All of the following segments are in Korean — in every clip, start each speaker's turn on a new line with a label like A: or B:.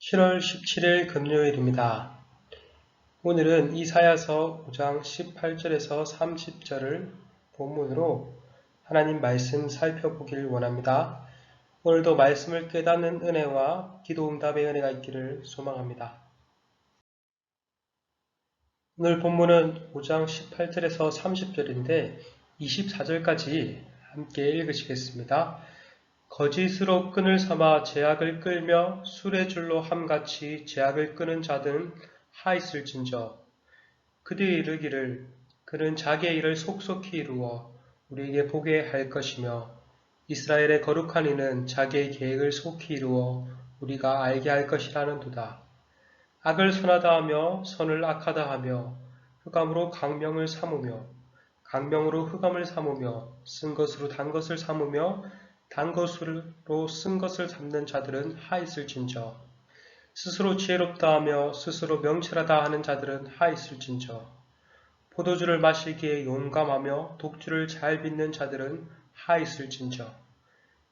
A: 7월 17일 금요일입니다. 오늘은 이사야서 5장 18절에서 30절을 본문으로 하나님 말씀 살펴보길 원합니다. 오늘도 말씀을 깨닫는 은혜와 기도 응답의 은혜가 있기를 소망합니다. 오늘 본문은 5장 18절에서 30절인데 24절까지 함께 읽으시겠습니다. 거짓으로 끈을 삼아 제약을 끌며 술의 줄로 함같이 제약을 끄는 자들은 하있을진저 그들이 이르기를 그는 자기의 일을 속속히 이루어 우리에게 보게 할 것이며 이스라엘의 거룩한 이는 자기의 계획을 속히 이루어 우리가 알게 할 것이라는도다. 악을 선하다 하며 선을 악하다 하며 흑암으로 강명을 삼으며 강명으로 흑암을 삼으며 쓴 것으로 단 것을 삼으며 단 것으로 쓴 것을 삼는 자들은 하있을진저 스스로 지혜롭다 하며 스스로 명철하다 하는 자들은 하있을진저 포도주를 마시기에 용감하며 독주를 잘 빚는 자들은 하있을진저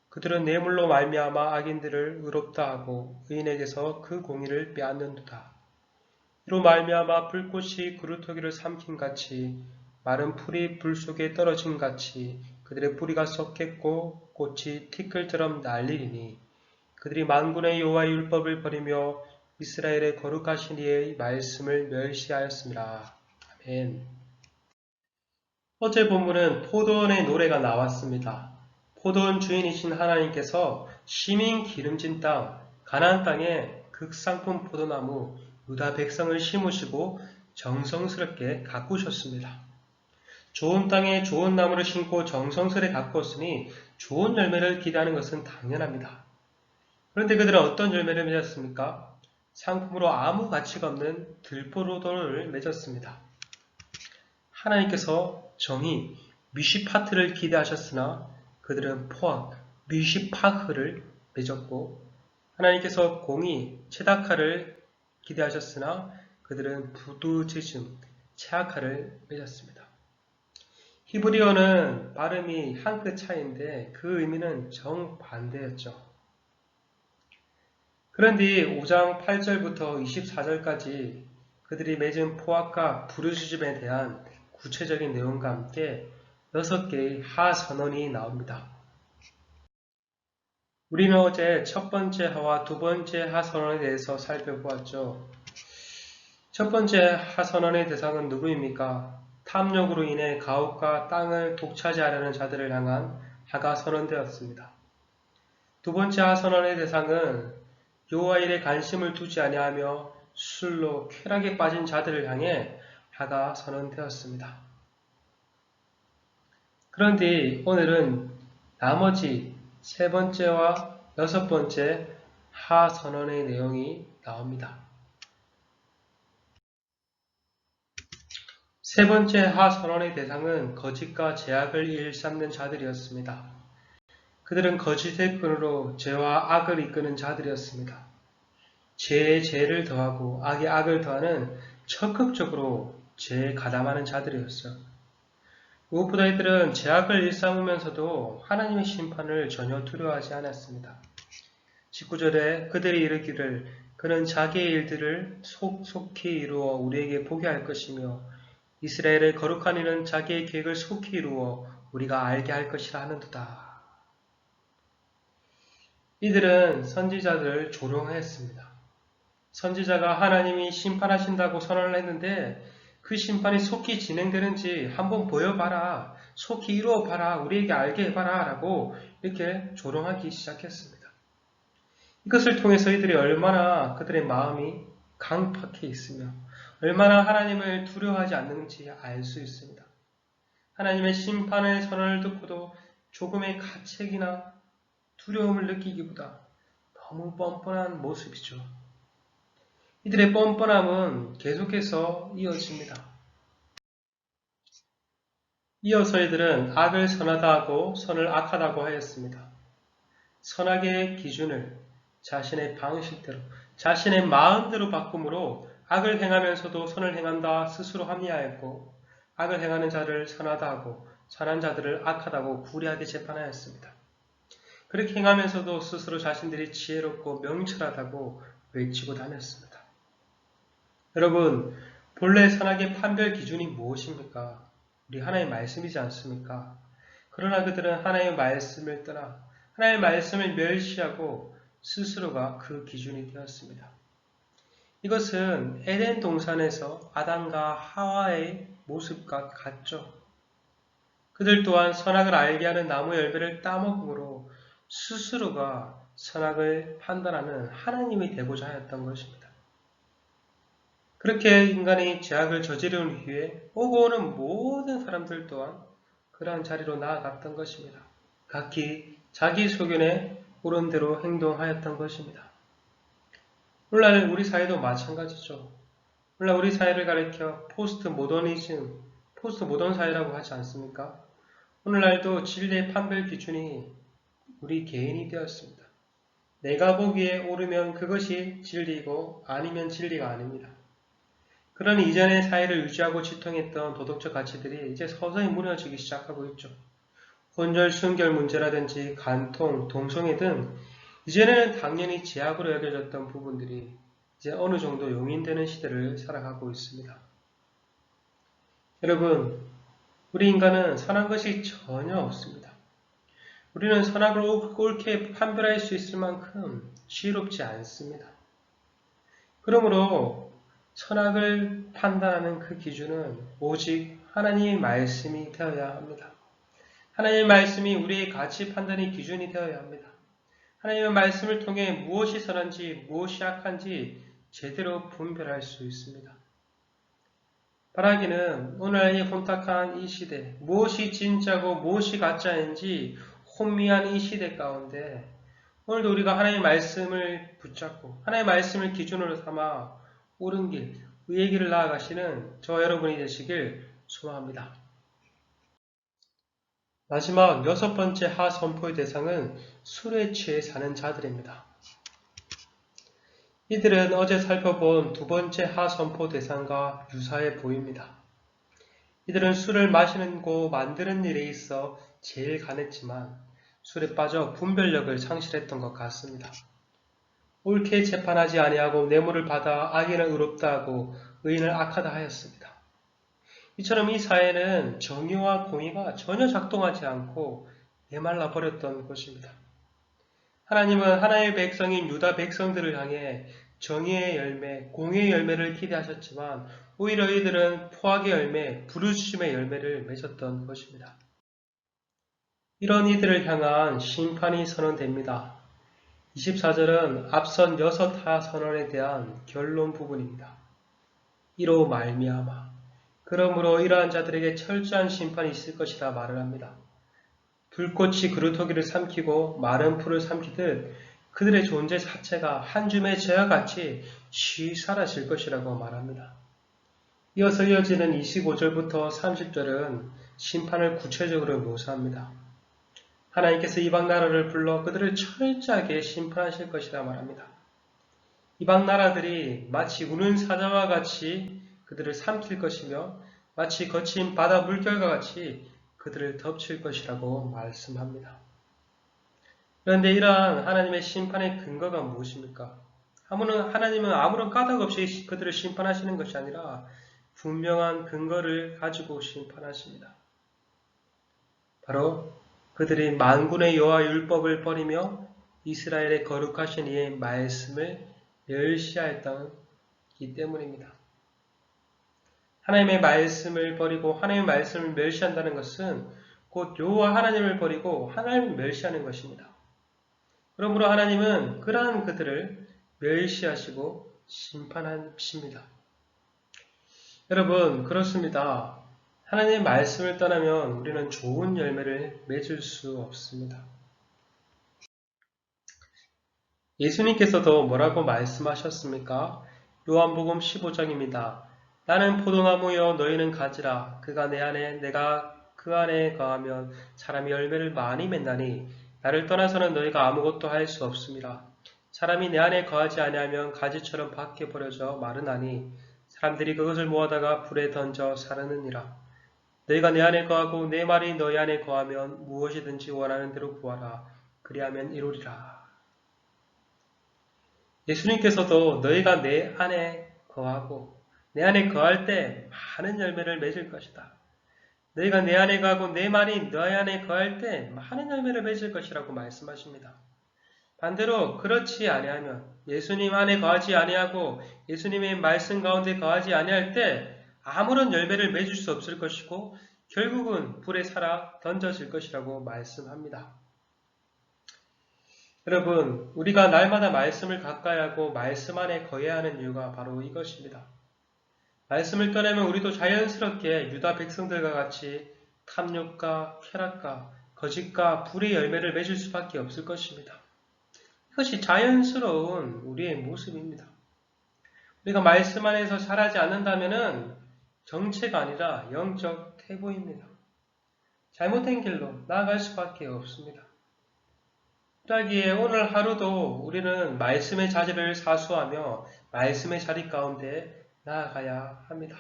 A: 그들은 뇌물로 말미암아 악인들을 의롭다 하고 의인에게서 그 공의를 빼앗는도다. 이로 말미암아 불꽃이 그루터기를 삼킨같이 마른 풀이 불 속에 떨어짐같이 그들의 뿌리가 썩겠고 꽃이 티끌처럼 날리리니 그들이 만군의 여호와의 율법을 버리며 이스라엘의 거룩하신 이의 말씀을 멸시하였습니다. 아멘. 어제 본문은 포도원의 노래가 나왔습니다. 포도원 주인이신 하나님께서 시민 기름진 땅, 가나안 땅에 극상품 포도나무 유다 백성을 심으시고 정성스럽게 가꾸셨습니다. 좋은 땅에 좋은 나무를 심고 정성스레 가꾸었으니 좋은 열매를 기대하는 것은 당연합니다. 그런데 그들은 어떤 열매를 맺었습니까? 상품으로 아무 가치가 없는 들포도를 맺었습니다. 하나님께서 정의, 미시파트를 기대하셨으나 그들은 포악, 미시파흐를 맺었고 하나님께서 공의, 체다카를 기대하셨으나 그들은 부두지즘, 체아카를 맺었습니다. 히브리어는 발음이 한 끗 차이인데 그 의미는 정반대였죠. 그런데 5장 8절부터 24절까지 그들이 맺은 포악과 부르짖음에 대한 구체적인 내용과 함께 6개의 하선언이 나옵니다. 우리는 어제 첫 번째 하와 두 번째 하선언에 대해서 살펴보았죠. 첫 번째 하선언의 대상은 누구입니까? 탐욕으로 인해 가옥과 땅을 독차지하려는 자들을 향한 하가 선언되었습니다. 두 번째 하선언의 대상은 여호와 일에 관심을 두지 아니하며 술로 쾌락에 빠진 자들을 향해 하가 선언되었습니다. 그런데 오늘은 나머지 세 번째와 여섯 번째 하선언의 내용이 나옵니다. 세 번째 하선언의 대상은 거짓과 죄악을 일삼는 자들이었습니다. 그들은 거짓의 끈으로 죄와 악을 이끄는 자들이었습니다. 죄에 죄를 더하고 악에 악을 더하는 적극적으로 죄에 가담하는 자들이었어요. 무엇보다 이들은 죄악을 일삼으면서도 하나님의 심판을 전혀 두려워하지 않았습니다. 19절에 그들이 이르기를 그는 자기의 일들을 속히 이루어 우리에게 보게 할 것이며 이스라엘의 거룩한 이는 자기의 계획을 속히 이루어 우리가 알게 할 것이라 하는도다. 이들은 선지자들을 조롱했습니다. 선지자가 하나님이 심판하신다고 선언을 했는데 그 심판이 속히 진행되는지 한번 보여봐라, 속히 이루어봐라, 우리에게 알게 해봐라 라고 이렇게 조롱하기 시작했습니다. 이것을 통해서 이들이 얼마나 그들의 마음이 강팍해 있으며 얼마나 하나님을 두려워하지 않는지 알 수 있습니다. 하나님의 심판의 선언을 듣고도 조금의 가책이나 두려움을 느끼기보다 너무 뻔뻔한 모습이죠. 이들의 뻔뻔함은 계속해서 이어집니다. 이어서 이들은 악을 선하다 하고 선을 악하다고 하였습니다. 선악의 기준을 자신의 방식대로, 자신의 마음대로 바꿈으로 악을 행하면서도 선을 행한다 스스로 합리화했고 악을 행하는 자를 선하다 하고 선한 자들을 악하다고 구리하게 재판하였습니다. 그렇게 행하면서도 스스로 자신들이 지혜롭고 명철하다고 외치고 다녔습니다. 여러분, 본래 선악의 판별 기준이 무엇입니까? 우리 하나님의 말씀이지 않습니까? 그러나 그들은 하나님의 말씀을 떠나 하나님의 말씀을 멸시하고 스스로가 그 기준이 되었습니다. 이것은 에덴 동산에서 아담과 하와의 모습과 같죠. 그들 또한 선악을 알게 하는 나무 열매를 따먹음으로 스스로가 선악을 판단하는 하나님이 되고자 하였던 것입니다. 그렇게 인간이 죄악을 저지르는 후에 오고 오는 모든 사람들 또한 그러한 자리로 나아갔던 것입니다. 각기 자기 소견에 옳은 대로 행동하였던 것입니다. 오늘날 우리 사회도 마찬가지죠. 오늘날 우리 사회를 가리켜 포스트 모던 사회라고 하지 않습니까? 오늘날도 진리의 판별 기준이 우리 개인이 되었습니다. 내가 보기에 옳으면 그것이 진리이고 아니면 진리가 아닙니다. 그런 이전의 사회를 유지하고 지통했던 도덕적 가치들이 이제 서서히 무너지기 시작하고 있죠. 혼절, 순결 문제라든지 간통, 동성애 등 이전에는 당연히 제약으로 여겨졌던 부분들이 이제 어느 정도 용인되는 시대를 살아가고 있습니다. 여러분, 우리 인간은 선한 것이 전혀 없습니다. 우리는 선악을 옳게 판별할 수 있을 만큼 지혜롭지 않습니다. 그러므로 선악을 판단하는 그 기준은 오직 하나님의 말씀이 되어야 합니다. 하나님의 말씀이 우리의 가치 판단의 기준이 되어야 합니다. 하나님의 말씀을 통해 무엇이 선한지 무엇이 악한지 제대로 분별할 수 있습니다. 바라기는 오늘 이 혼탁한 이 시대, 무엇이 진짜고 무엇이 가짜인지 혼미한 이 시대 가운데 오늘도 우리가 하나님의 말씀을 붙잡고 하나님의 말씀을 기준으로 삼아 옳은 길, 의의 길을 나아가시는 저와 여러분이 되시길 소망합니다. 마지막 6번째 하선포의 대상은 술에 취해 사는 자들입니다. 이들은 어제 살펴본 2번째 하선포 대상과 유사해 보입니다. 이들은 술을 마시고 만드는 일에 있어 제일 강했지만 술에 빠져 분별력을 상실했던 것 같습니다. 옳게 재판하지 아니하고 뇌물을 받아 악인을 의롭다 하고 의인을 악하다 하였습니다. 이처럼 이 사회는 정의와 공의가 전혀 작동하지 않고 메말라 버렸던 것입니다. 하나님은 하나님의 백성인 유다 백성들을 향해 정의의 열매, 공의의 열매를 기대하셨지만 오히려 이들은 포악의 열매, 부르짖음의 열매를 맺었던 것입니다. 이런 이들을 향한 심판이 선언됩니다. 24절은 앞선 6하 선언에 대한 결론 부분입니다. 이로 말미암아 그러므로 이러한 자들에게 철저한 심판이 있을 것이라 말을 합니다. 불꽃이 그루터기를 삼키고 마른 풀을 삼키듯 그들의 존재 자체가 한 줌의 재와 같이 쉬 사라질 것이라고 말합니다. 이어서 이어지는 25절부터 30절은 심판을 구체적으로 묘사합니다. 하나님께서 이방 나라를 불러 그들을 철저하게 심판하실 것이라 말합니다. 이방 나라들이 마치 우는 사자와 같이 그들을 삼킬 것이며 마치 거친 바다 물결과 같이 그들을 덮칠 것이라고 말씀합니다. 그런데 이러한 하나님의 심판의 근거가 무엇입니까? 하나님은 아무런 까닭 없이 그들을 심판하시는 것이 아니라 분명한 근거를 가지고 심판하십니다. 바로 그들이 만군의 여호와 율법을 버리며 이스라엘의 거룩하신 이의 말씀을 멸시하였기 때문입니다. 하나님의 말씀을 버리고 하나님의 말씀을 멸시한다는 것은 곧 여호와 하나님을 버리고 하나님을 멸시하는 것입니다. 그러므로 하나님은 그러한 그들을 멸시하시고 심판하십니다. 여러분, 그렇습니다. 하나님의 말씀을 떠나면 우리는 좋은 열매를 맺을 수 없습니다. 예수님께서도 뭐라고 말씀하셨습니까? 요한복음 15장입니다. 나는 포도나무여 너희는 가지라. 그가 내 안에 내가 그 안에 거하면 사람이 열매를 많이 맺나니 나를 떠나서는 너희가 아무것도 할 수 없습니다. 사람이 내 안에 거하지 아니하면 가지처럼 밖에 버려져 마르나니 사람들이 그것을 모아다가 불에 던져 사르느니라. 너희가 내 안에 거하고 내 말이 너희 안에 거하면 무엇이든지 원하는 대로 구하라. 그리하면 이루리라. 예수님께서도 너희가 내 안에 거하고 내 안에 거할 때 많은 열매를 맺을 것이다. 너희가 내 안에 거하고 내 말이 너희 안에 거할 때 많은 열매를 맺을 것이라고 말씀하십니다. 반대로 그렇지 아니하면 예수님 안에 거하지 아니하고 예수님의 말씀 가운데 거하지 아니할 때 아무런 열매를 맺을 수 없을 것이고 결국은 불에 살아 던져질 것이라고 말씀합니다. 여러분, 우리가 날마다 말씀을 가까이 하고 말씀 안에 거해야 하는 이유가 바로 이것입니다. 말씀을 떠나면 우리도 자연스럽게 유다 백성들과 같이 탐욕과 쾌락과 거짓과 불의 열매를 맺을 수밖에 없을 것입니다. 이것이 자연스러운 우리의 모습입니다. 우리가 말씀 안에서 자라지 않는다면 정체가 아니라 영적 태보입니다. 잘못된 길로 나아갈 수밖에 없습니다. 그러기에 오늘 하루도 우리는 말씀의 자리를 사수하며 말씀의 자리 가운데 나아가야 합니다.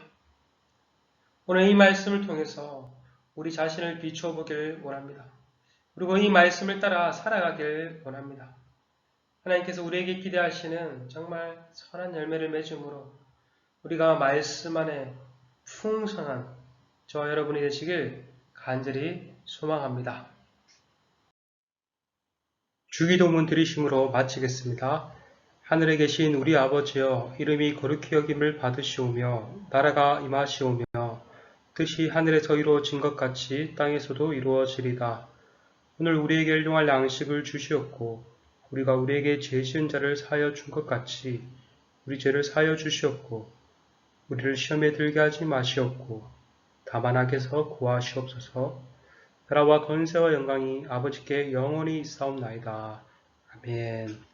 A: 오늘 이 말씀을 통해서 우리 자신을 비춰보길 원합니다. 그리고 이 말씀을 따라 살아가길 원합니다. 하나님께서 우리에게 기대하시는 정말 선한 열매를 맺음으로 우리가 말씀 안에 풍성한 저와 여러분이 되시길 간절히 소망합니다. 주기도문 드리심으로 마치겠습니다. 하늘에 계신 우리 아버지여, 이름이 거룩히 여김을 받으시오며 나라가 임하시오며 뜻이 하늘에서 이루어진 것 같이 땅에서도 이루어지리다. 오늘 우리에게 일용할 양식을 주시옵고 우리가 우리에게 죄 지은 자를 사하여 준 것 같이 우리 죄를 사하여 주시옵고 우리를 시험에 들게 하지 마시옵고 다만 악에서 구하시옵소서. 나라와 권세와 영광이 아버지께 영원히 있사옵나이다. 아멘.